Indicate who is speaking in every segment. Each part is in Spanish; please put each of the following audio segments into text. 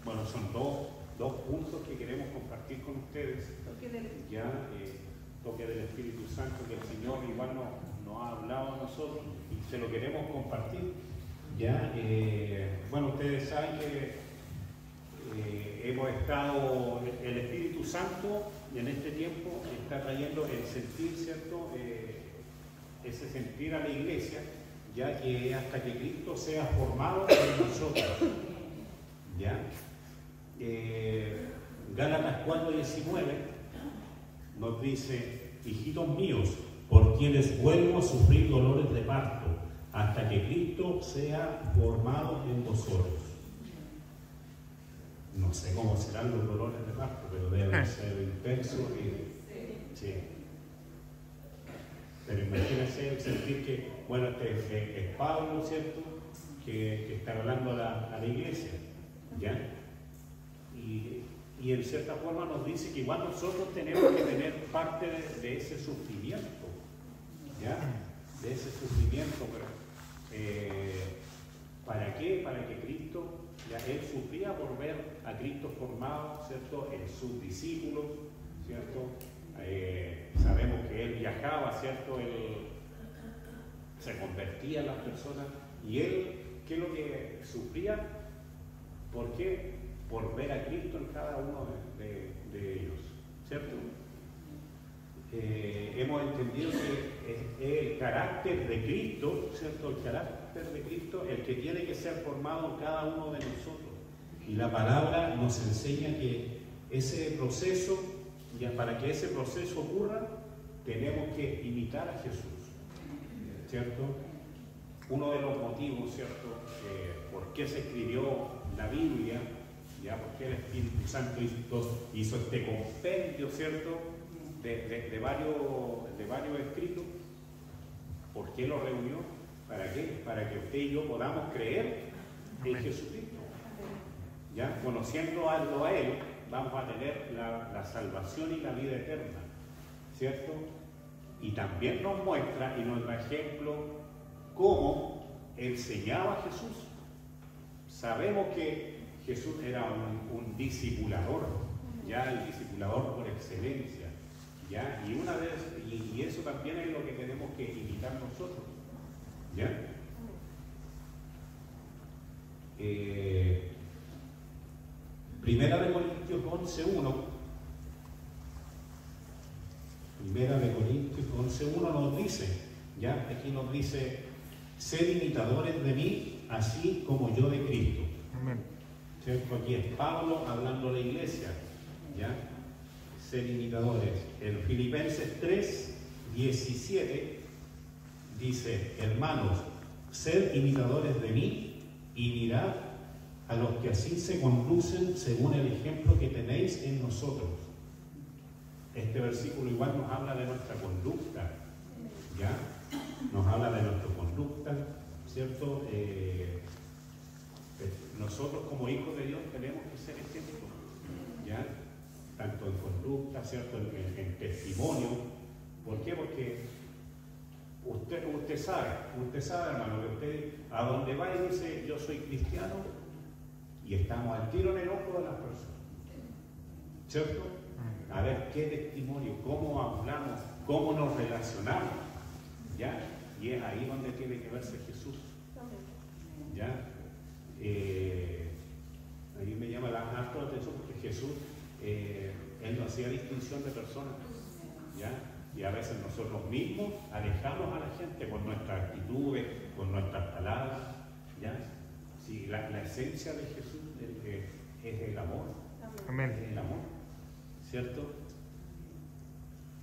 Speaker 1: Bueno, son dos puntos que queremos compartir con ustedes. Ya, toque del Espíritu Santo, que el Señor igual nos ha hablado a nosotros y se lo queremos compartir. Ya, bueno, ustedes saben que hemos estado, el Espíritu Santo en este tiempo está trayendo el sentir, ¿cierto? Ese sentir a la iglesia, ya que hasta que Cristo sea formado en nosotros. ¿Ya? Gálatas 4:19 nos dice: hijitos míos, por quienes vuelvo a sufrir dolores de parto, hasta que Cristo sea formado en vosotros. No sé cómo serán los dolores de parto, pero deben ser intensos. Sí. Pero imagínense el sentir que, bueno, este es Pablo, ¿cierto?, que está hablando a la iglesia, ¿ya? Y en cierta forma nos dice que igual nosotros tenemos que tener parte de ese sufrimiento, ¿ya? De ese sufrimiento, pero ¿para qué? Para que Cristo, ya Él sufría por ver a Cristo formado, ¿cierto?, en sus discípulos, ¿cierto? Sabemos que Él viajaba, ¿cierto? Él se convertía en las personas y Él, ¿qué es lo que sufría? ¿Por qué? Por ver a Cristo en cada uno de ellos, ¿cierto? Hemos entendido que es el carácter de Cristo, ¿cierto? El carácter de Cristo, el que tiene que ser formado en cada uno de nosotros. Y la palabra nos enseña que ese proceso, ya para que ese proceso ocurra, tenemos que imitar a Jesús, ¿cierto? Uno de los motivos, ¿cierto?, por qué se escribió la Biblia, ya porque el Espíritu Santo hizo este compendio, ¿cierto?, de varios escritos. ¿Por qué lo reunió? ¿Para qué? Para que usted y yo podamos creer en Jesucristo. ¿Ya? Conociendo algo a Él, vamos a tener la salvación y la vida eterna, ¿cierto? Y también nos muestra y nos da ejemplo cómo enseñaba a Jesús. Sabemos que Jesús era un discipulador, ya el discipulador por excelencia, ya, y eso también es lo que tenemos que imitar nosotros, ya. Primera de Corintios 11:1. Primera de Corintios 11:1 nos dice, ya, aquí nos dice: sed imitadores de mí, así como yo de Cristo. Amén. ¿Cierto? Aquí es Pablo hablando a la iglesia, ¿ya? Ser imitadores. En Filipenses 3:17 dice: hermanos, sed imitadores de mí y mirad a los que así se conducen según el ejemplo que tenéis en nosotros. Este versículo igual nos habla de nuestra conducta, ¿ya? Nos habla de nuestra conducta, ¿cierto? Nosotros como hijos de Dios tenemos que ser ejemplos, ¿ya? Tanto en conducta, ¿cierto?, en testimonio. ¿Por qué? Porque usted sabe, hermano, que usted a donde va y dice: yo soy cristiano, y estamos al tiro en el ojo de las personas, ¿cierto? A ver qué testimonio, cómo hablamos, cómo nos relacionamos, ¿ya? Y es ahí donde tiene que verse Jesús, ¿ya? Ahí me llama harto la atención porque Jesús, Él no hacía distinción de personas, ¿ya? Y a veces nosotros mismos alejamos a la gente con nuestras actitudes, con nuestras palabras, ¿ya? Sí, la esencia de Jesús es el amor. Amén. Es el amor, ¿cierto?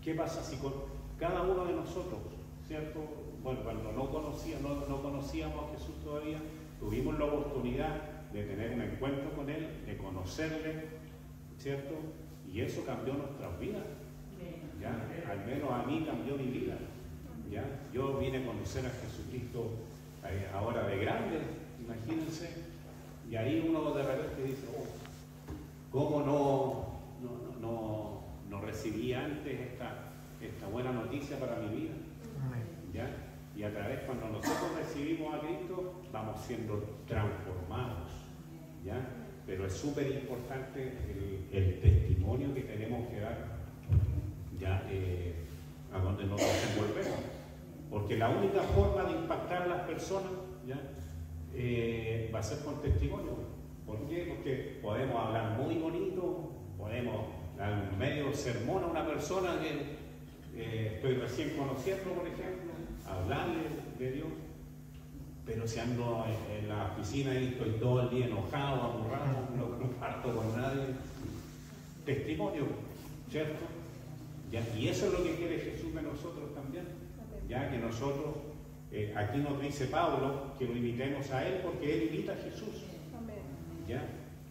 Speaker 1: ¿Qué pasa si con cada uno de nosotros, ¿cierto? Bueno, cuando no conocíamos a Jesús todavía, tuvimos la oportunidad de tener un encuentro con Él, de conocerle, ¿cierto? Y eso cambió nuestras vidas, ¿ya? Al menos a mí cambió mi vida, ¿ya? Yo vine a conocer a Jesucristo ahora de grande, imagínense, y ahí uno de repente dice: oh, ¿cómo no recibí antes esta buena noticia para mi vida? ¿Ya? Y a través, cuando nosotros recibimos a Cristo, vamos siendo transformados, ¿ya? pero es súper importante el testimonio que tenemos que dar ya a donde nos desenvolvemos, porque la única forma de impactar a las personas ya va a ser con testimonio. ¿Por qué? Porque podemos hablar muy bonito, podemos dar un medio sermón a una persona que estoy recién conociendo, por ejemplo, hablarle de Dios, pero si ando en la oficina y estoy todo el día enojado, aburrado, no comparto con nadie, testimonio, ¿cierto? ¿Ya? Y eso es lo que quiere Jesús de nosotros también, ya que nosotros, aquí nos dice Pablo que lo imitemos a Él porque Él imita a Jesús, ¿ya?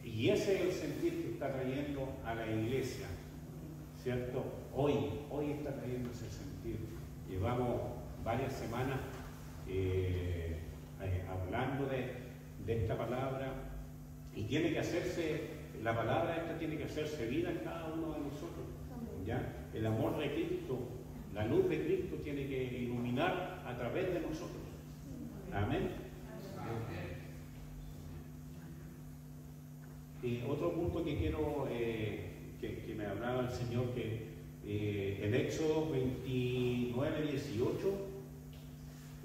Speaker 1: Y ese es el sentir que está trayendo a la iglesia, ¿cierto? Hoy está trayendo ese sentir. Llevamos varias semanas hablando de esta palabra, y tiene que hacerse, la palabra esta tiene que hacerse vida en cada uno de nosotros, ¿ya? El amor de Cristo, la luz de Cristo tiene que iluminar a través de nosotros. Amén. Otro punto que quiero que me hablaba el Señor, que en Éxodo 29, 18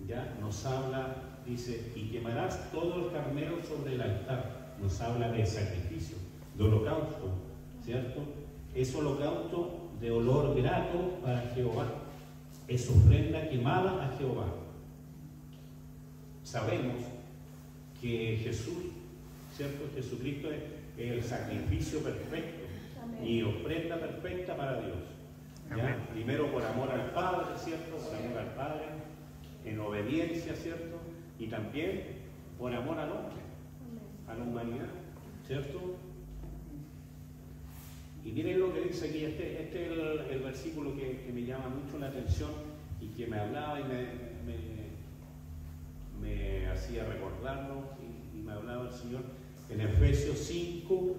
Speaker 1: ya nos habla, dice, y quemarás todo el carnero sobre el altar. Nos habla de sacrificio, de holocausto, ¿cierto? Es holocausto de olor grato para Jehová, es ofrenda quemada a Jehová. Sabemos que Jesús, ¿cierto? Jesucristo es el sacrificio perfecto. Amén. Y ofrenda perfecta para Dios. ¿Ya? Primero por amor al Padre, ¿cierto? Por amor al Padre, en obediencia, ¿cierto? Y también por amor al hombre, a la humanidad, ¿cierto? Y miren lo que dice aquí, este es el versículo que me llama mucho la atención y que me hablaba y me hacía recordarlo y me hablaba el Señor en Efesios 5,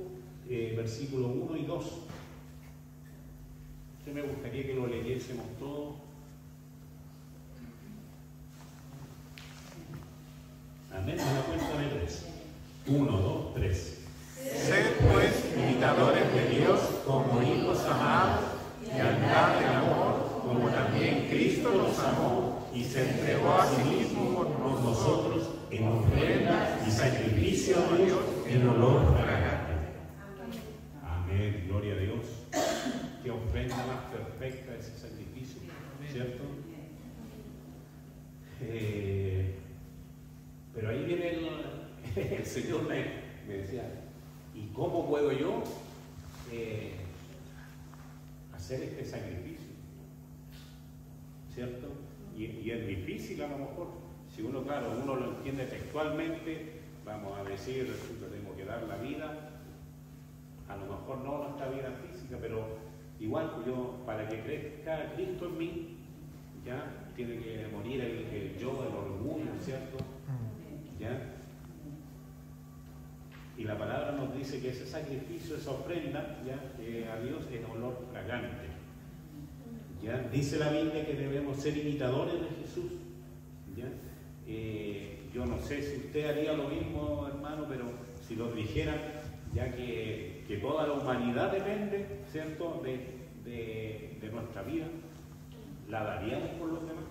Speaker 1: versículos 1 y 2. Yo me gustaría que lo leyésemos todo. Amén. A la cuenta de 3. 1, 2, 3.
Speaker 2: Sed pues imitadores de Dios como hijos amados y andad en amor, como también Cristo nos amó y se entregó a sí mismo por nosotros en ofrenda y sacrificio a Dios en olor fragante.
Speaker 1: Amén. Gloria a Dios. Qué ofrenda más perfecta ese sacrificio, ¿cierto? Pero ahí viene el Señor me decía, ¿y cómo puedo yo hacer este sacrificio? ¿Cierto? Y es difícil a lo mejor. Si uno, claro, uno lo entiende textualmente, vamos a decir, tenemos que dar la vida, a lo mejor no nuestra vida física, pero igual yo, para que crezca Cristo en mí, ya tiene que morir el yo, el orgullo, ¿cierto? ¿Ya? Y la palabra nos dice que ese sacrificio, esa ofrenda, ya, a Dios es olor fragante. ¿Ya? Dice la Biblia que debemos ser imitadores de Jesús. ¿Ya? Yo no sé si usted haría lo mismo, hermano, pero si lo dijeran, ya que toda la humanidad depende, ¿cierto?, de nuestra vida, ¿la daríamos por los demás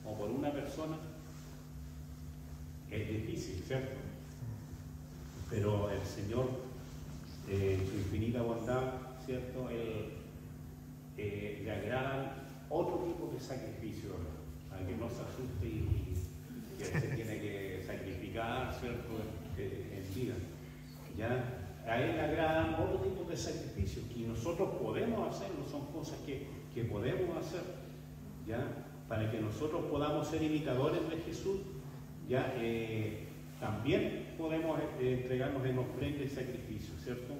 Speaker 1: o por una persona? Es difícil, ¿cierto? Pero el Señor, en su infinita bondad, ¿cierto?, le agrada otro tipo de sacrificio, para que no se asuste y que se tiene que sacrificar, ¿cierto?, en vida. ¿Ya? A Él le agradan otro tipo de sacrificios que nosotros podemos hacerlo, son cosas que podemos hacer, ¿ya? Para que nosotros podamos ser imitadores de Jesús, ¿ya? También podemos entregarnos en ofrenda y sacrificio, ¿cierto?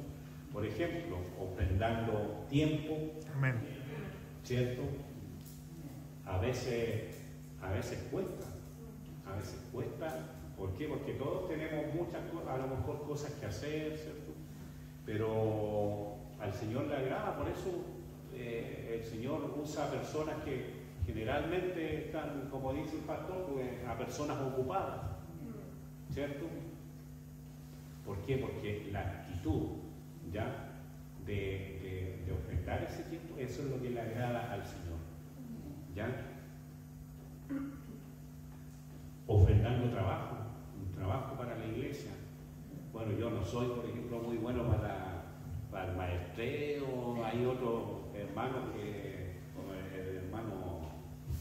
Speaker 1: Por ejemplo, ofrendando tiempo.
Speaker 2: Amén.
Speaker 1: ¿Cierto? A veces cuesta. A veces cuesta. ¿Por qué? Porque todos tenemos muchas cosas, a lo mejor cosas que hacer, ¿cierto? Pero al Señor le agrada, por eso el Señor usa personas que generalmente están, como dice el pastor, pues, a personas ocupadas, ¿cierto? ¿Por qué? Porque la actitud eso es lo que le agrada al Señor. ¿Ya? Ofrendando trabajo, un trabajo para la iglesia. Bueno, yo no soy, por ejemplo, muy bueno para el maestreo. Hay otros hermanos como el hermano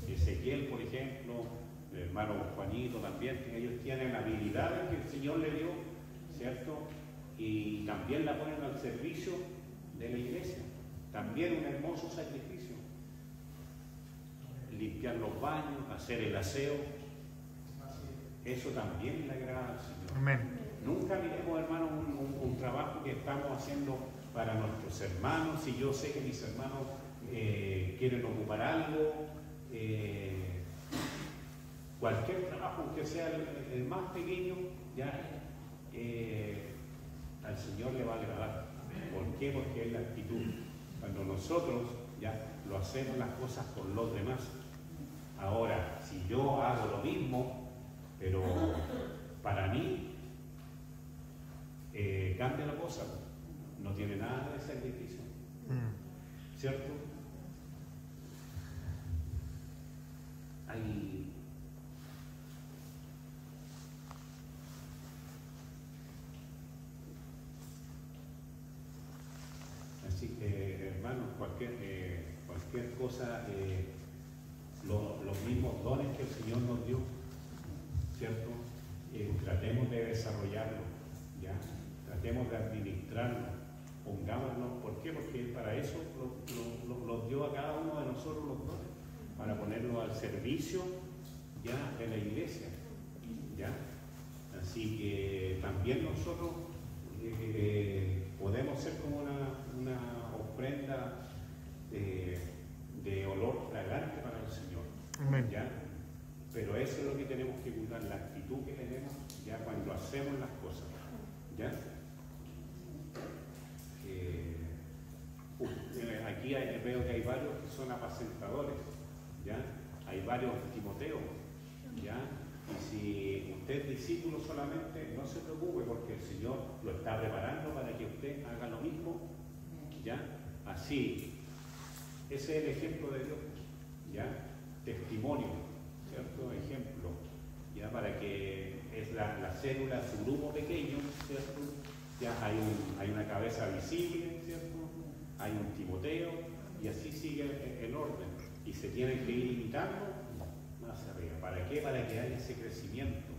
Speaker 1: Ezequiel, por ejemplo, el hermano Juanito también, que ellos tienen habilidades que el Señor le dio, ¿cierto? Y también la ponen al servicio de la iglesia. También un hermoso sacrificio. Limpiar los baños, hacer el aseo. Eso también le agrada al Señor.
Speaker 3: Amén.
Speaker 1: Nunca miremos, hermanos, un trabajo que estamos haciendo para nuestros hermanos. Si yo sé que mis hermanos quieren ocupar algo, cualquier trabajo, aunque sea el más pequeño, ya al Señor le va a agradar. ¿Por qué? Porque es la actitud. Cuando nosotros ya lo hacemos las cosas por los demás. Ahora, si yo hago lo mismo, pero para mí cambia la cosa, no tiene nada de sacrificio, ¿cierto? Así que, hermanos, cualquier cosa, los mismos dones que el Señor nos dio, ¿cierto? Tratemos de desarrollarlo, ¿ya? Tratemos de administrarlo, pongámoslo. ¿Por qué? Porque para eso los dio a cada uno de nosotros los dones, para ponerlo al servicio ya de la iglesia, ¿ya? Así que también nosotros podemos ser como una ofrenda de olor fragante para el Señor.
Speaker 3: Amén.
Speaker 1: ¿Ya? Pero eso es lo que tenemos que cuidar, la actitud que tenemos ya cuando hacemos las cosas. ¿Ya? Aquí veo que hay varios que son apacentadores. ¿Ya? Hay varios Timoteos. ¿Ya? Y si usted es discípulo solamente, no se preocupe, porque el Señor lo está preparando para que usted haga lo mismo. ¿Ya? Así, ese es el ejemplo de Dios. ¿Ya? Testimonio, ¿cierto? Ejemplo. ¿Ya? Para que es la célula, su grupo pequeño, ¿cierto? Ya hay una cabeza visible, ¿cierto? Hay un Timoteo, y así sigue el orden. Y se tiene que ir imitando más arriba. ¿Para qué? Para que haya ese crecimiento,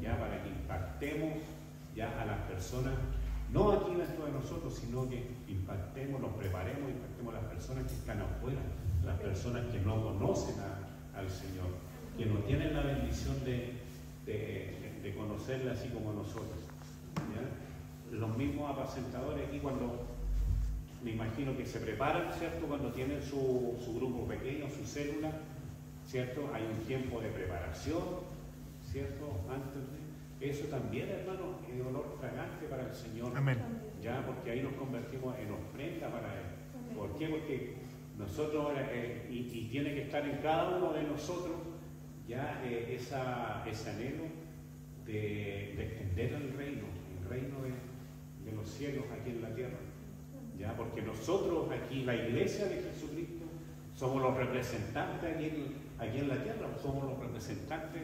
Speaker 1: ya, para que impactemos ya a las personas, no aquí dentro de nosotros, sino que impactemos, nos preparemos, impactemos a las personas que están afuera, las personas que no conocen al Señor, que no tienen la bendición de conocerle así como nosotros. ¿Ya? Los mismos apacentadores aquí, cuando me imagino que se preparan, ¿cierto? Cuando tienen su grupo pequeño, su célula, ¿cierto? Hay un tiempo de preparación, ¿cierto? Antes de eso también, hermano, es olor fragante para el Señor.
Speaker 3: Amén.
Speaker 1: Ya, porque ahí nos convertimos en ofrenda para Él. ¿Por qué? Porque nosotros, y tiene que estar en cada uno de nosotros, ya ese anhelo de extender el reino de los cielos aquí en la tierra. Ya, porque nosotros aquí, la iglesia de Jesucristo, somos los representantes aquí en la tierra, somos los representantes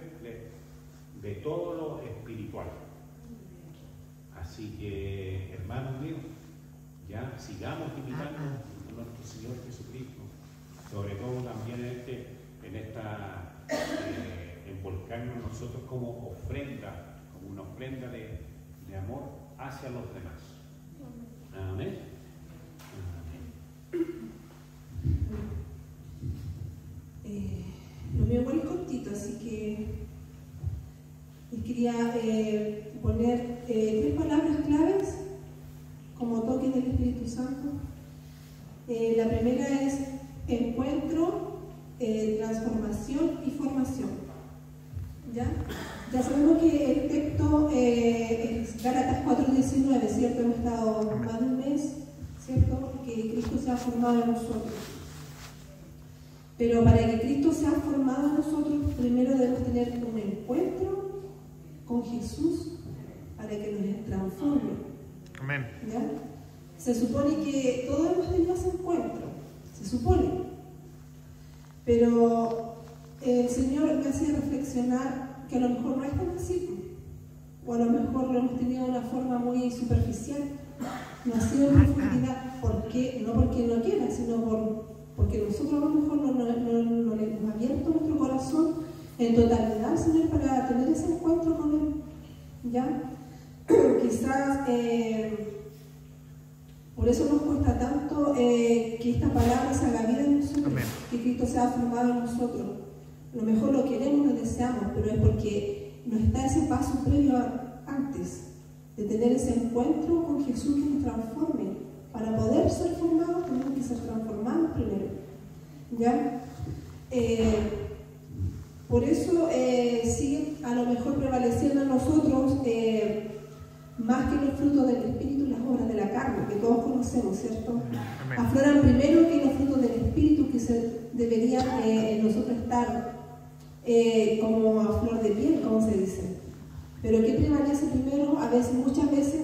Speaker 1: de todo lo espiritual. Así que, hermanos míos, ya sigamos imitando a nuestro Señor Jesucristo, sobre todo también envolcarnos nosotros como ofrenda, como una ofrenda de amor hacia los demás. Amén.
Speaker 4: Lo mío muy cortito, así que les quería poner 3 palabras claves como toque del Espíritu Santo. La primera es encuentro, transformación y formación. Ya sabemos que el texto es Gálatas 4:19, ¿cierto? Hemos estado más de un mes, ¿cierto? Que Cristo se ha formado en nosotros. Pero para que Cristo sea formado en nosotros, primero debemos tener un encuentro con Jesús para que nos transforme.
Speaker 3: Amén.
Speaker 4: ¿Ya? Se supone que todos hemos tenido ese encuentro, se supone. Pero el Señor me hacía reflexionar que a lo mejor no es tan así, o a lo mejor lo hemos tenido de una forma muy superficial, no ha sido en profundidad, porque, no porque no quiera, sino porque nosotros a lo mejor no le hemos abierto nuestro corazón en totalidad, Señor, para tener ese encuentro con Él. ¿Ya? Quizás por eso nos cuesta tanto que esta palabra se haga vida en nosotros, amén, que Cristo sea formado en nosotros. A lo mejor lo queremos, lo deseamos, pero es porque no está ese paso previo antes de tener ese encuentro con Jesús que nos transforme. Para poder ser formados tenemos que ser transformados primero. ¿Ya? Por eso siguen a lo mejor prevaleciendo en nosotros más que los frutos del Espíritu, las obras de la carne, que todos conocemos, ¿cierto? Amén. Afloran primero que los frutos del Espíritu, que se deberían en nosotros estar como a flor de piel, como se dice. Pero ¿qué prevalece primero? A veces, muchas veces,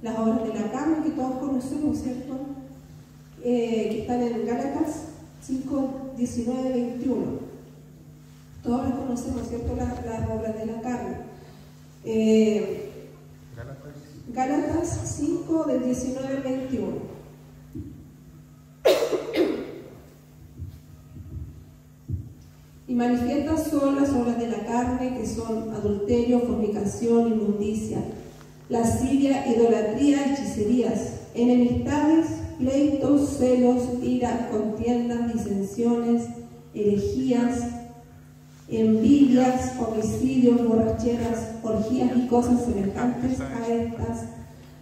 Speaker 4: las obras de la carne, que todos conocemos, ¿cierto? Que están en Gálatas 5, 19, 21. Todos reconocemos, ¿cierto?, las obras de la carne. Gálatas 5, del 19 al 21. Y manifiestas son las obras de la carne, que son adulterio, fornicación, inmundicia, lascivia, idolatría, hechicerías, enemistades, pleitos, celos, iras, contiendas, disensiones, herejías, envidias, homicidios, borracheras, orgías y cosas semejantes a estas,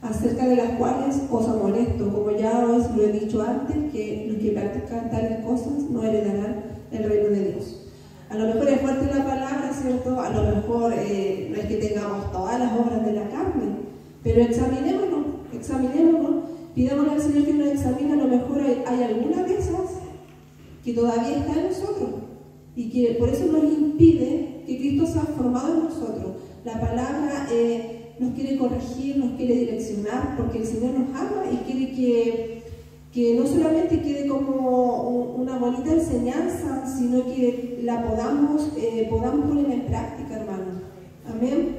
Speaker 4: acerca de las cuales os amonesto, como ya os lo he dicho antes, que los que practican tales cosas no heredarán el reino de Dios. A lo mejor es fuerte la palabra, ¿cierto? A lo mejor no es que tengamos todas las obras de la carne, pero examinémonos, pidámosle al Señor que nos examine. A lo mejor hay alguna de esas que todavía está en nosotros y que por eso nos impide que Cristo sea formado en nosotros. La palabra nos quiere corregir, nos quiere direccionar, porque el Señor nos ama y quiere que no solamente quede como una bonita enseñanza, sino que la podamos poner en práctica, hermano. Amén.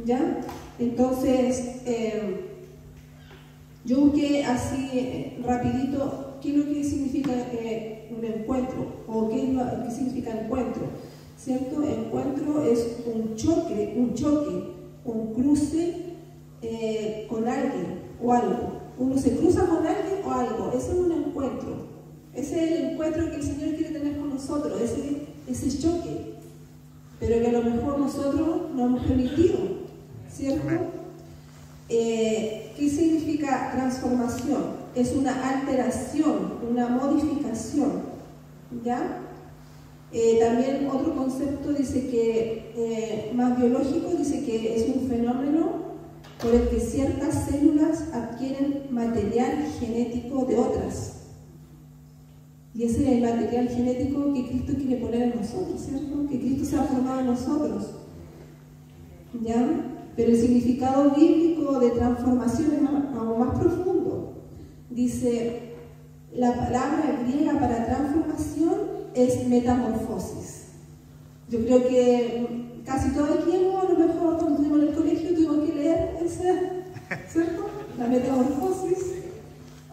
Speaker 4: ¿Ya? Entonces, yo busqué así rapidito qué es lo que significa un encuentro, o qué es lo que significa encuentro. ¿Cierto? Encuentro es un choque, un cruce con alguien o algo. Uno se cruza con alguien o algo. Ese es un encuentro. Ese es el encuentro que el Señor quiere tener con nosotros, ese choque. Pero que a lo mejor nosotros no hemos permitido, ¿cierto? ¿Qué significa transformación? Es una alteración, una modificación, ¿ya? También otro concepto dice que, más biológico, dice que es un fenómeno por el que ciertas células adquieren material genético de otras. Y ese es el material genético que Cristo quiere poner en nosotros, ¿cierto? Que Cristo se ha formado en nosotros, ¿ya? Pero el significado bíblico de transformación es aún más profundo. Dice, la palabra griega para transformación es metamorfosis. Yo creo que casi todo el tiempo, a lo mejor cuando estuvimos en el colegio, tuvimos que leer ese, ¿cierto? La metamorfosis.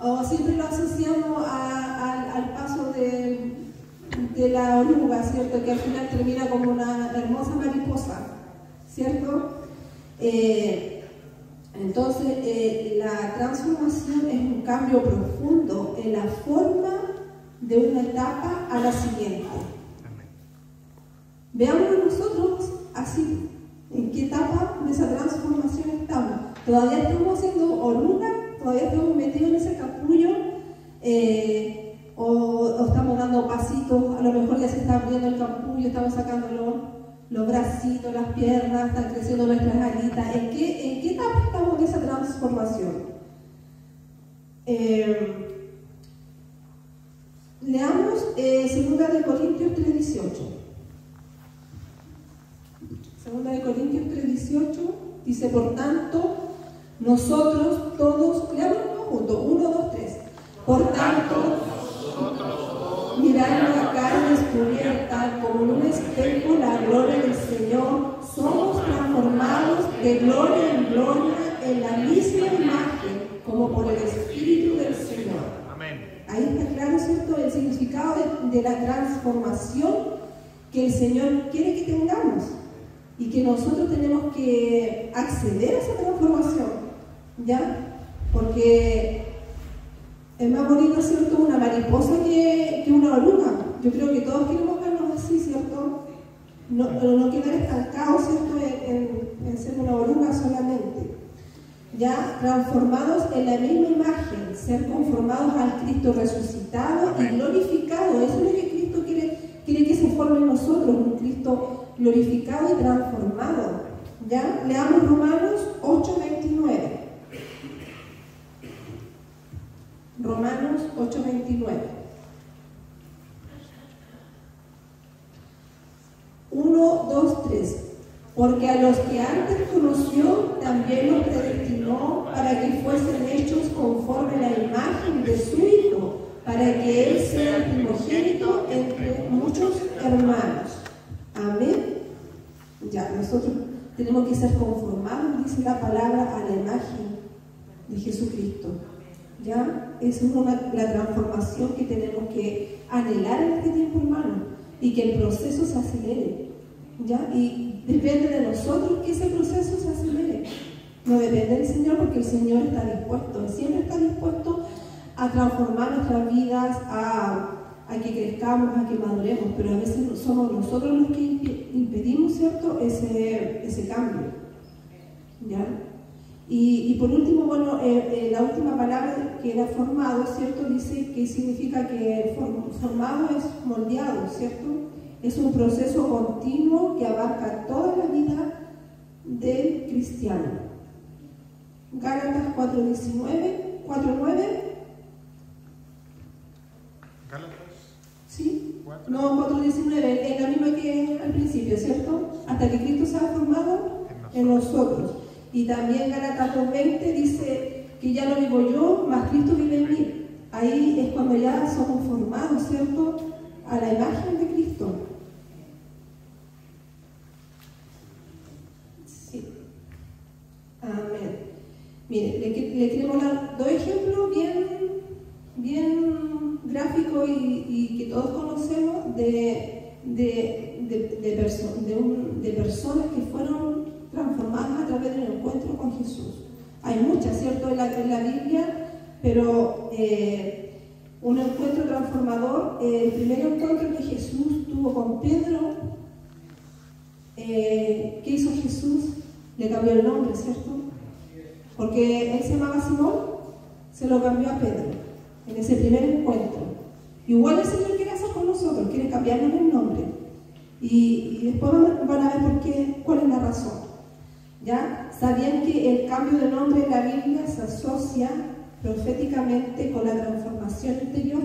Speaker 4: O siempre lo asociamos al paso de la oruga, ¿cierto? Que al final termina como una hermosa mariposa, ¿cierto? Entonces, la transformación es un cambio profundo en la forma de una etapa a la siguiente. Veámoslo nosotros así, en qué etapa de esa transformación estamos. Todavía estamos siendo oruga, todavía estamos metidos en ese capullo, o estamos dando pasitos, a lo mejor ya se está abriendo el capullo, estamos sacando los bracitos, las piernas, están creciendo nuestras alitas. ¿En qué etapa estamos en esa transformación? Leamos 2 Corintios 3:18. 2 Corintios 3:18 dice, por tanto, nosotros todos, leámoslo juntos, 1, 2, 3. Por tanto,
Speaker 2: nosotros
Speaker 4: proyecta como en un espejo la gloria del Señor, somos transformados de gloria en gloria en la misma imagen, como por el Espíritu del Señor.
Speaker 2: Amén.
Speaker 4: Ahí está claro, ¿cierto?, el significado de la transformación que el Señor quiere que tengamos y que nosotros tenemos que acceder a esa transformación, ¿ya? Porque es más bonito, ¿cierto?, una mariposa que una oruga. Yo creo que todos queremos vernos así, ¿cierto? No quedar estancados, ¿cierto?, en ser una oruga solamente. Ya transformados en la misma imagen, ser conformados al Cristo resucitado y glorificado. Eso es lo que Cristo quiere que se forme en nosotros, un Cristo glorificado y transformado. ¿Ya? Leamos Romanos 8:29. Romanos 8:29. 1, 2, 3. Porque a los que antes conoció, también los predestinó para que fuesen hechos conforme a la imagen de su Hijo, para que Él sea el primogénito entre muchos hermanos. Amén. Ya, nosotros tenemos que ser conformados, dice la palabra, a la imagen de Jesucristo. ¿Ya? Esa es la transformación que tenemos que anhelar en este tiempo, hermano, y que el proceso se acelere. ¿Ya? Y depende de nosotros que ese proceso se acelere. No depende del Señor, porque el Señor está dispuesto, siempre está dispuesto a transformar nuestras vidas, a que crezcamos, a que maduremos, pero a veces somos nosotros los que impedimos, ¿cierto?, ese cambio. ¿Ya? Y por último, bueno, la última palabra que era formado, ¿cierto?, dice que significa que formado es moldeado, ¿cierto? Es un proceso continuo que abarca toda la vida del cristiano. Gálatas 4:9.
Speaker 2: ¿Gálatas?
Speaker 4: ¿Sí?
Speaker 2: 4.
Speaker 4: No, 4:19, es la misma que al principio, ¿cierto? Hasta que Cristo se ha formado en nosotros. Y también Gálatas 2:20 dice que ya no vivo yo, mas Cristo vive en mí. Ahí es cuando ya somos formados, ¿cierto?, a la imagen de Cristo. Sí. Amén. Mire, le queremos dar dos ejemplos bien gráficos y que todos conocemos de personas que fueron transformadas a través del encuentro con Jesús. Hay muchas, ¿cierto?, en la Biblia, pero un encuentro transformador, el primer encuentro que Jesús tuvo con Pedro, ¿qué hizo Jesús? Le cambió el nombre, ¿cierto? Porque él se llamaba Simón, se lo cambió a Pedro en ese primer encuentro. Igual el Señor quiere hacer con nosotros, quiere cambiarnos el nombre. Y después van a ver cuál es la razón. ¿Ya? ¿Sabían que el cambio de nombre en la Biblia se asocia proféticamente con la transformación interior?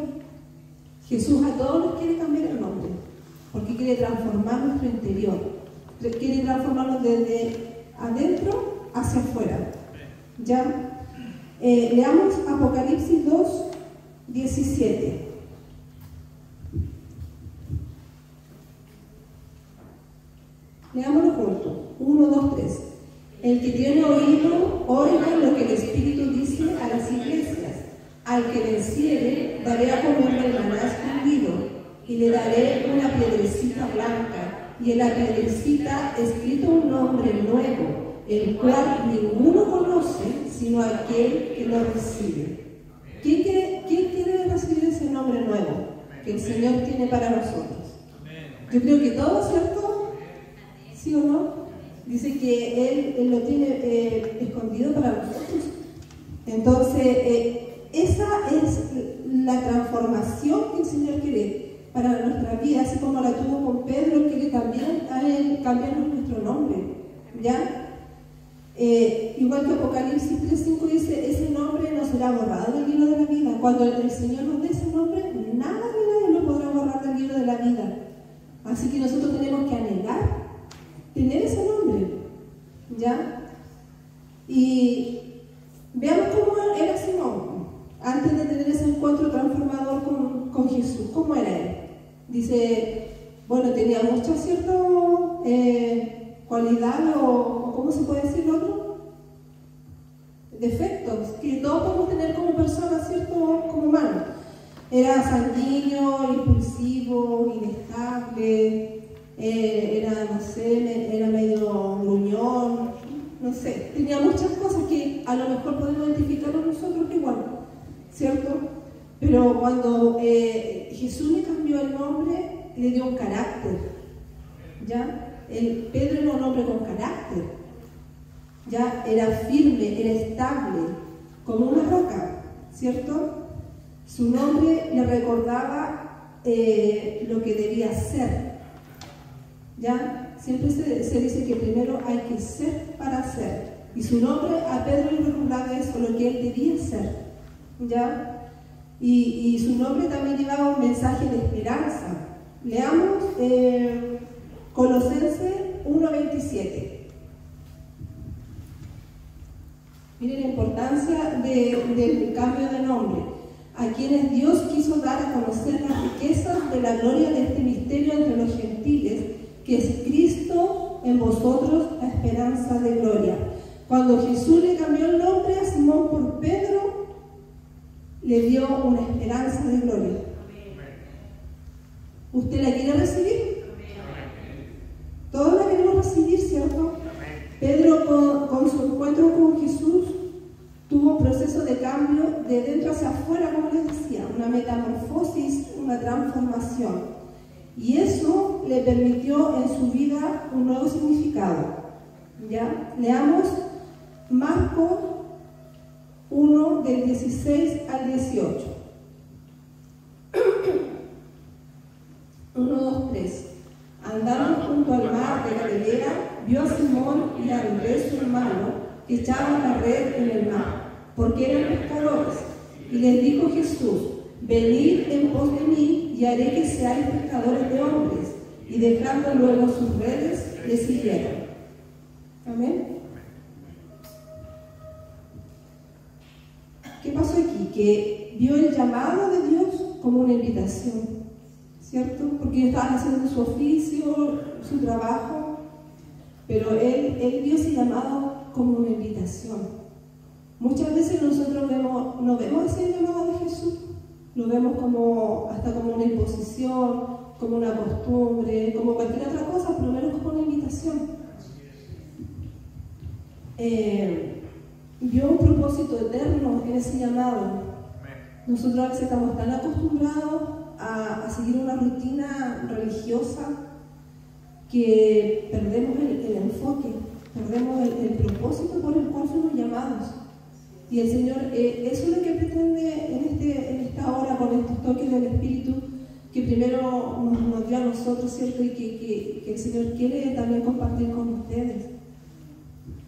Speaker 4: Jesús a todos nos quiere cambiar el nombre, porque quiere transformar nuestro interior, quiere transformarnos desde adentro hacia afuera. ¿Ya? Leamos Apocalipsis 2:17. Leámoslo juntos. 1, 2, 3. El que tiene oído, oiga lo que el Espíritu dice a las iglesias. Al que venciere, daré a comer del maná escondido, y le daré una piedrecita blanca, y en la piedrecita escrito un nombre nuevo, el cual ninguno conoce, sino aquel que lo recibe. ¿Quién quiere recibir ese nombre nuevo que el Señor tiene para nosotros? Yo creo que todos, ¿cierto? ¿Sí o no? Dice que Él lo tiene escondido para nosotros. Entonces, esa es la transformación que el Señor quiere para nuestra vida, así como la tuvo con Pedro. Él quiere también a Él cambiarnos nuestro nombre. ¿Ya? Igual que Apocalipsis 3:5 dice, ese nombre no será borrado del libro de la vida. Cuando el Señor nos dé ese nombre, nada ni nadie lo podrá borrar del libro de la vida. Así que nosotros tenemos que anhelar tener ese nombre, ¿ya? Y veamos cómo era Simón antes de tener ese encuentro transformador con Jesús. ¿Cómo era él? Dice, bueno, tenía muchas ciertas cualidades o ¿cómo se puede decir otro? Defectos que todos podemos tener como personas, ¿cierto? Como humanos. Era sanguíneo, impulsivo, inestable, era medio gruñón, no sé, tenía muchas cosas que a lo mejor podemos identificarnos nosotros igual, ¿cierto? Pero cuando Jesús le cambió el nombre, le dio un carácter, ¿ya? Pedro era un hombre con carácter, ¿ya? Era firme, era estable, como una roca, ¿cierto? Su nombre le recordaba lo que debía ser, ¿ya? Siempre se dice que primero hay que ser para ser, y su nombre a Pedro le recordaba eso, lo que él debía ser, ¿ya? Y su nombre también llevaba un mensaje de esperanza. Leamos Colosenses 1:27. Miren la importancia del cambio de nombre. A quienes Dios quiso dar a conocer las riquezas de la gloria de este misterio entre los gentiles, que es Cristo en vosotros, la esperanza de gloria. Cuando Jesús le cambió el nombre a Simón por Pedro, le dio una esperanza de gloria. ¿Usted la quiere recibir? Todos la queremos recibir, ¿cierto? Pedro, con su encuentro con Jesús, tuvo un proceso de cambio de dentro hacia afuera, como les decía, una metamorfosis, una transformación. Y eso le permitió en su vida un nuevo significado. ¿Ya? Leamos Marcos 1, del 16 al 18. 1, 2, 3. Andando junto al mar de Galilea, vio a Simón y a Andrés su hermano, que echaban la red en el mar, porque eran pescadores. Y les dijo Jesús: venid en pos de mí, y haré que seáis pescadores de hombres. Y dejando luego sus redes, le siguieron. Amén. ¿Qué pasó aquí? Que vio el llamado de Dios como una invitación, ¿cierto? Porque ellos estaban haciendo su oficio, su trabajo, pero él vio ese llamado como una invitación. Muchas veces nosotros no vemos ese llamado de Jesús, lo vemos hasta como una imposición, como una costumbre, como cualquier otra cosa, pero menos como una invitación. Vio un propósito eterno en ese llamado. Nosotros a veces estamos tan acostumbrados a seguir una rutina religiosa que perdemos el enfoque, perdemos el propósito por el cual somos llamados. Y el Señor, eso es lo que pretende en esta hora, con estos toques del Espíritu, que primero nos dio a nosotros, ¿cierto? Y que el Señor quiere también compartir con ustedes.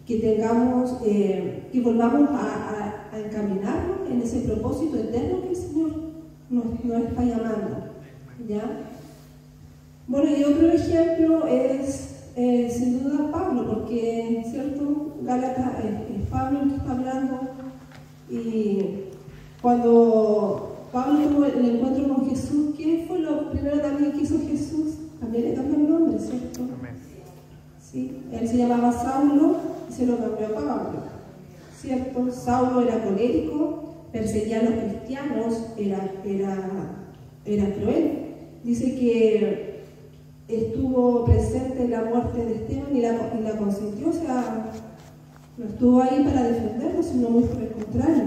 Speaker 4: Que tengamos, que volvamos a encaminarnos en ese propósito eterno que el Señor nos está llamando, ¿ya? Bueno, y otro ejemplo es sin duda Pablo, porque, ¿cierto? Gálatas es Pablo el que está hablando, y cuando Pablo tuvo el encuentro con Jesús, ¿qué fue lo primero también que hizo Jesús? También le cambió el nombre, ¿cierto? ¿Sí? Él se llamaba Saulo y se lo cambió a Pablo, ¿cierto? Saulo era colérico, perseguía a los cristianos, era cruel. Dice que estuvo presente en la muerte de Esteban y la consintió, o sea, no estuvo ahí para defenderlo, sino muy por el contrario.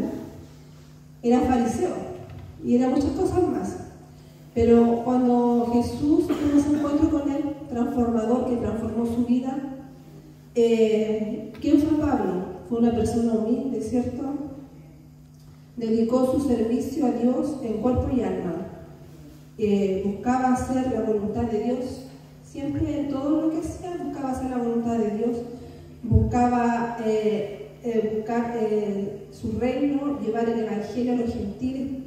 Speaker 4: Era fariseo y era muchas cosas más. Pero cuando Jesús tuvo ese encuentro con él, transformador, que transformó su vida, ¿quién fue Pablo? Fue una persona humilde, ¿cierto? Dedicó su servicio a Dios en cuerpo y alma. Buscaba hacer la voluntad de Dios. Siempre en todo lo que hacía buscaba hacer la voluntad de Dios. Buscaba buscar su reino, llevar el evangelio a los gentiles.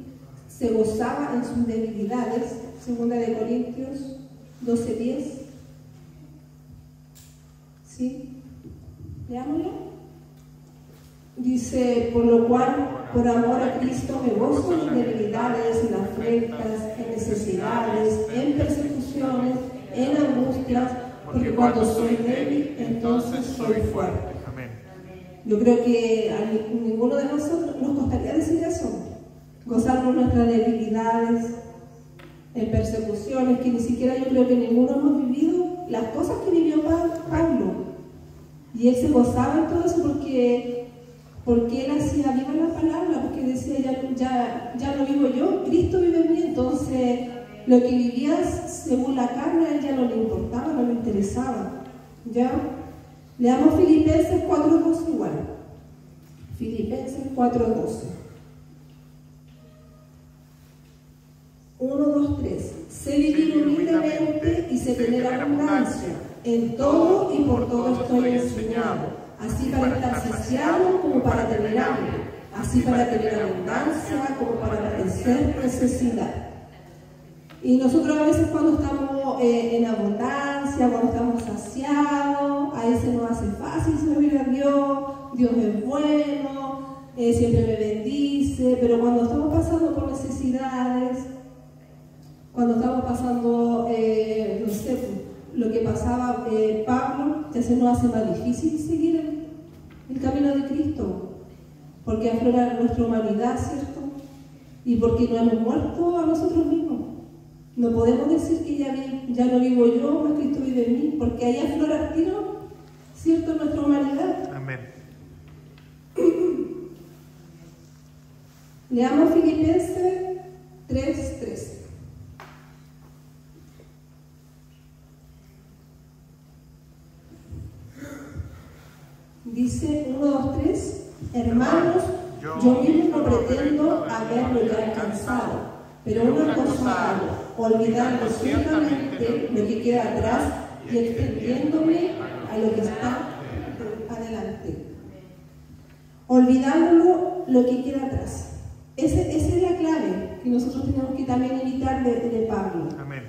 Speaker 4: Se gozaba en sus debilidades. 2 Corintios 12:10. ¿Sí? Leámoslo. Dice: por lo cual, por amor a Cristo, me gozo en debilidades, en afrentas, en necesidades, en persecuciones, Cuando soy débil, entonces soy fuerte.
Speaker 2: Amén.
Speaker 4: Yo creo que a ninguno de nosotros nos costaría decir eso. Gozarnos nuestras debilidades, en persecuciones, que ni siquiera yo creo que ninguno hemos vivido las cosas que vivió Pablo. Y él se gozaba en todo eso porque él hacía viva la palabra, porque decía, ya no vivo yo, Cristo vive en mí. Entonces, lo que vivías según la carne, a él ya no le importaba, no le interesaba. ¿Ya? Leamos Filipenses 4:12 igual. Filipenses 4:12. 1, 2, 3. Sé vivir humildemente y sé tener abundancia. En todo y por todo estoy enseñado, así para estar saciado como para tener hambre, así para tener abundancia como para padecer necesidad. Y nosotros a veces cuando estamos en abundancia, cuando estamos saciados, ahí se nos hace fácil servir a Dios, Dios es bueno, siempre me bendice, pero cuando estamos pasando por necesidades, cuando estamos pasando, no sé, lo que pasaba Pablo, ya se nos hace más difícil seguir el camino de Cristo, porque aflora nuestra humanidad, ¿cierto? Y porque nos hemos muerto a nosotros mismos. No podemos decir que ya no vivo yo, más Cristo vive en mí, porque ahí aflora el tiro, ¿cierto?, nuestra humanidad.
Speaker 2: Amén.
Speaker 4: Leamos Filipenses 3:13. Dice 1, 2, 3. Hermanos, yo mismo no pretendo haberlo ya alcanzado, pero una cosa hago, olvidando ciertamente lo que queda atrás y extendiéndome a lo que está adelante. Olvidándolo lo que queda atrás. Esa es la clave que nosotros tenemos que también imitar de Pablo.
Speaker 2: Amén.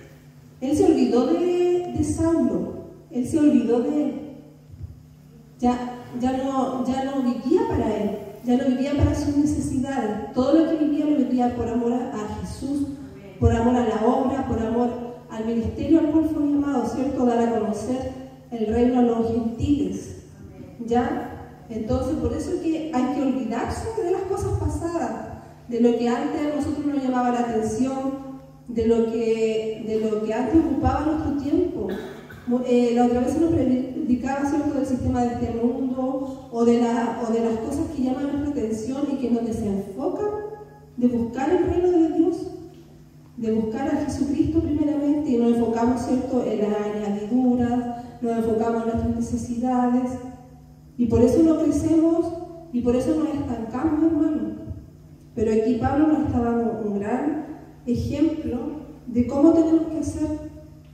Speaker 4: Él se olvidó de Saulo, él se olvidó de él. Ya no vivía para él, ya no vivía para sus necesidades. Todo lo que vivía lo vivía por amor a Jesús, por amor a la obra, por amor al ministerio al cual fue llamado, ¿cierto? Dar a conocer el reino a los gentiles. ¿Ya? Entonces, por eso es que hay que olvidarse de las cosas pasadas, de lo que antes a nosotros nos llamaba la atención, de lo que antes ocupaba nuestro tiempo. La otra vez se nos predicaba, ¿cierto?, del sistema de este mundo o de las cosas que llaman nuestra atención y que nos desenfocan de buscar el reino de Dios, de buscar a Jesucristo primeramente, y nos enfocamos, ¿cierto?, en las añadiduras, nos enfocamos en nuestras necesidades, y por eso no crecemos y por eso nos estancamos, hermanos. Pero aquí Pablo nos está dando un gran ejemplo de cómo tenemos que hacer,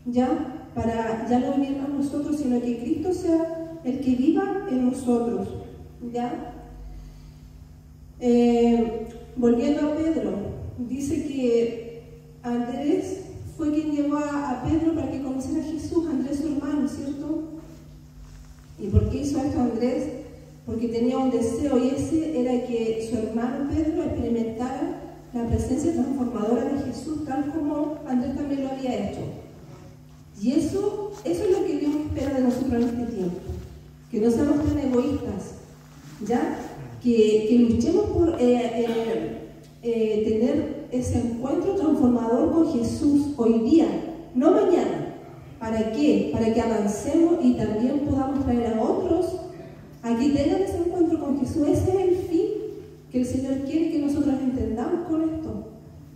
Speaker 4: ¿ya?, para ya no vivir más nosotros, sino que Cristo sea el que viva en nosotros. ¿Ya? Volviendo a Pedro, dice que Andrés fue quien llevó a Pedro para que conociera a Jesús, Andrés su hermano, ¿cierto? ¿Y por qué hizo esto Andrés? Porque tenía un deseo, y ese era que su hermano Pedro experimentara la presencia transformadora de Jesús, tal como Andrés también lo había hecho. Y eso es lo que Dios espera de nosotros en este tiempo, que no seamos tan egoístas, ¿ya? Que luchemos por tener ese encuentro transformador con Jesús hoy día, no mañana. ¿Para qué? Para que avancemos y también podamos traer a otros a que tengan ese encuentro con Jesús. Ese es el fin que el Señor quiere que nosotros entendamos con esto,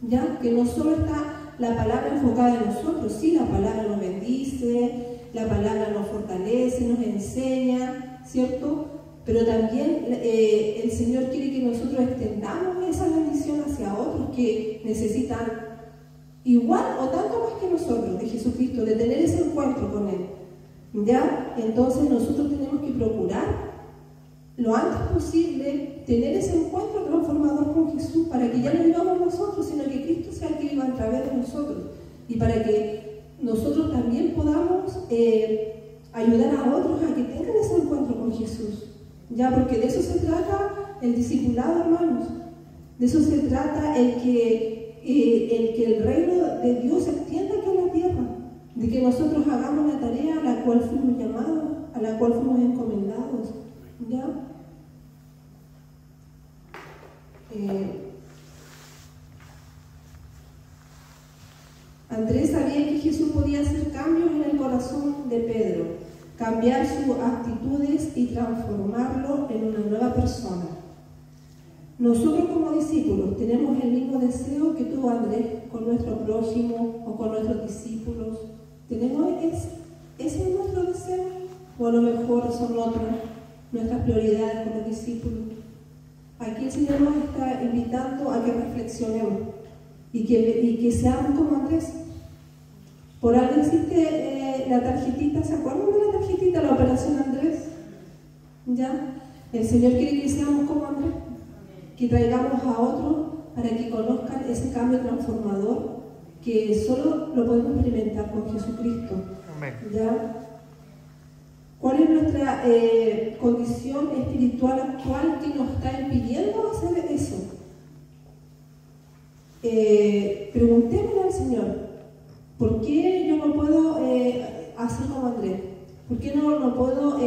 Speaker 4: ¿ya? Que no solo está la palabra enfocada en nosotros, sí, la palabra nos bendice, la palabra nos fortalece, nos enseña, ¿cierto? Pero también el Señor quiere que nosotros extendamos esa bendición hacia otros que necesitan igual o tanto más que nosotros de Jesucristo, de tener ese encuentro con Él. ¿Ya? Entonces nosotros tenemos que procurar lo antes posible tener ese encuentro transformador con Jesús, para que ya no vivamos nosotros, sino que Cristo sea el que viva a través de nosotros, y para que nosotros también podamos ayudar a otros a que tengan ese encuentro con Jesús, ya, porque de eso se trata el discipulado, hermanos. De eso se trata el que el reino de Dios se extienda aquí en la tierra, de que nosotros hagamos la tarea a la cual fuimos llamados, a la cual fuimos encomendados, ¿ya? Andrés sabía que Jesús podía hacer cambios en el corazón de Pedro, cambiar sus actitudes y transformarlo en una nueva persona. Nosotros como discípulos tenemos el mismo deseo que tuvo Andrés con nuestro prójimo o con nuestros discípulos. ¿Tenemos ese es nuestro deseo? ¿O a lo mejor son otras nuestras prioridades con los discípulos? Aquí el Señor nos está invitando a que reflexionemos y que seamos como Andrés. Por algo existe la tarjetita, ¿se acuerdan de la tarjetita, la operación Andrés? ¿Ya? El Señor quiere que seamos como Andrés, que traigamos a otros para que conozcan ese cambio transformador que solo lo podemos experimentar con Jesucristo.
Speaker 2: Amén.
Speaker 4: ¿Ya? ¿Cuál es nuestra condición espiritual actual que nos está impidiendo hacer eso? Preguntémosle al Señor, ¿por qué yo no puedo hacer como Andrés? ¿Por qué no puedo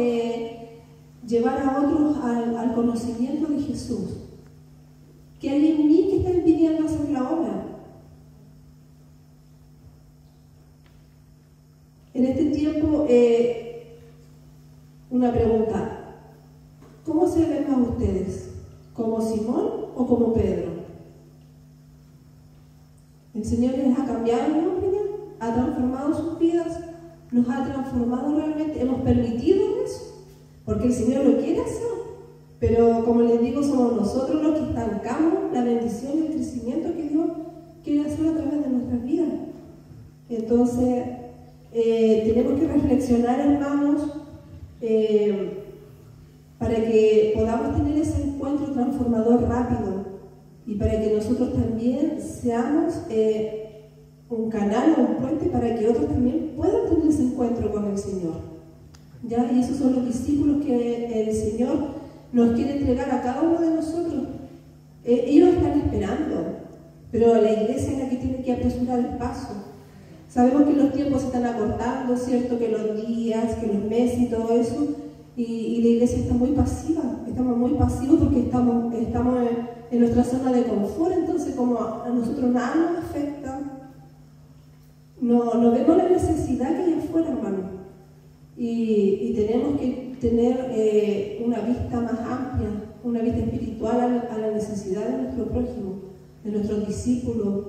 Speaker 4: llevar a otros al conocimiento de Jesús? ¿Qué hay en mí que está impidiendo hacer la obra? En este tiempo, una pregunta: ¿cómo se ven más ustedes? ¿Como Simón o como Pedro? El Señor les ha cambiado en mi opinión, ha transformado sus vidas, nos ha transformado realmente, hemos permitido eso, porque el Señor lo quiere hacer, pero como les digo, somos nosotros los que estancamos la bendición y el crecimiento que Dios quiere hacer a través de nuestras vidas. Entonces, tenemos que reflexionar, hermanos, para que podamos tener ese encuentro transformador rápido y para que nosotros también seamos un canal o un puente para que otros también puedan tener ese encuentro con el Señor. ¿Ya? Y esos son los discípulos que el Señor nos quiere entregar a cada uno de nosotros. Ellos están esperando, pero la iglesia es la que tiene que apresurar el paso. Sabemos que los tiempos se están acortando, ¿cierto? Que los días, que los meses y todo eso, y la iglesia está muy pasiva. Estamos muy pasivos porque estamos en nuestra zona de confort. Entonces, como a nosotros nada nos afecta, no vemos la necesidad que hay afuera, hermano. Y tenemos que tener una vista más amplia, una vista espiritual a la necesidad de nuestro prójimo, de nuestros discípulos,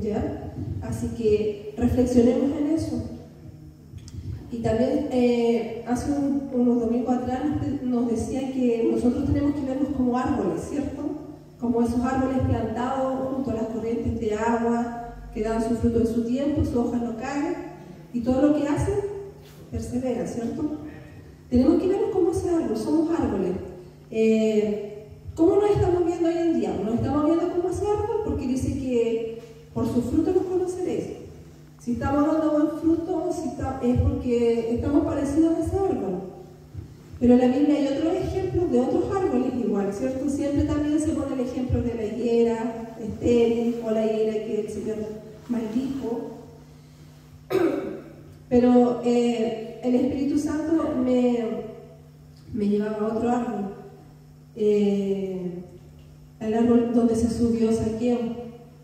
Speaker 4: ¿ya? Así que reflexionemos en eso. Y también hace unos domingos atrás nos decía que nosotros tenemos que vernos como árboles, ¿cierto? Como esos árboles plantados junto a las corrientes de agua, que dan su fruto en su tiempo, sus hojas no caen, y todo lo que hacen persevera, ¿cierto? Tenemos que vernos como ese árbol, somos árboles. ¿Cómo nos estamos viendo hoy en día? Nos estamos viendo como ese árbol porque dice que por su fruto los conoceréis. Si estamos dando buen fruto, es porque estamos parecidos a ese árbol. Pero en la Biblia hay otros ejemplos de otros árboles igual, ¿cierto? Siempre también se pone el ejemplo de la higuera estéril o la higuera que el Señor maldijo. Pero el Espíritu Santo me llevaba a otro árbol. El árbol donde se subió Saqueo,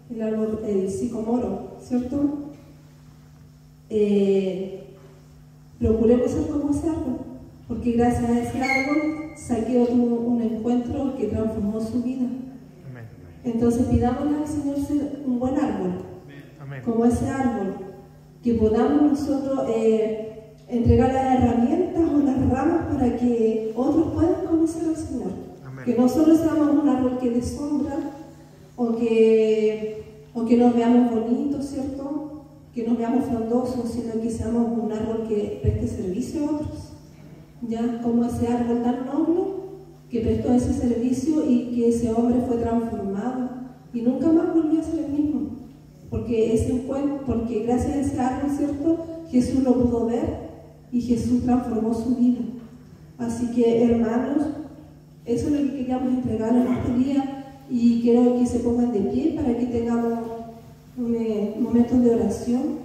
Speaker 4: el sicomoro, ¿cierto? Procuremos ser como ese árbol, porque gracias a ese árbol Saqueo tuvo un encuentro que transformó su vida.
Speaker 2: Amén.
Speaker 4: Entonces pidámosle al Señor ser un buen árbol.
Speaker 2: Amén.
Speaker 4: Como ese árbol, que podamos nosotros entregar las herramientas o las ramas para que otros puedan conocer al Señor. Amén. Que no solo seamos un árbol que dé sombra o que nos veamos bonitos, ¿cierto? Que nos veamos frondosos, sino que seamos un árbol que preste servicio a otros. Ya como ese árbol tan noble que prestó ese servicio y que ese hombre fue transformado y nunca más volvió a ser el mismo. Porque gracias a ese árbol, ¿cierto? Jesús lo pudo ver y Jesús transformó su vida. Así que, hermanos, eso es lo que queríamos entregar en este día y quiero que se pongan de pie para que tengamos un momento de oración.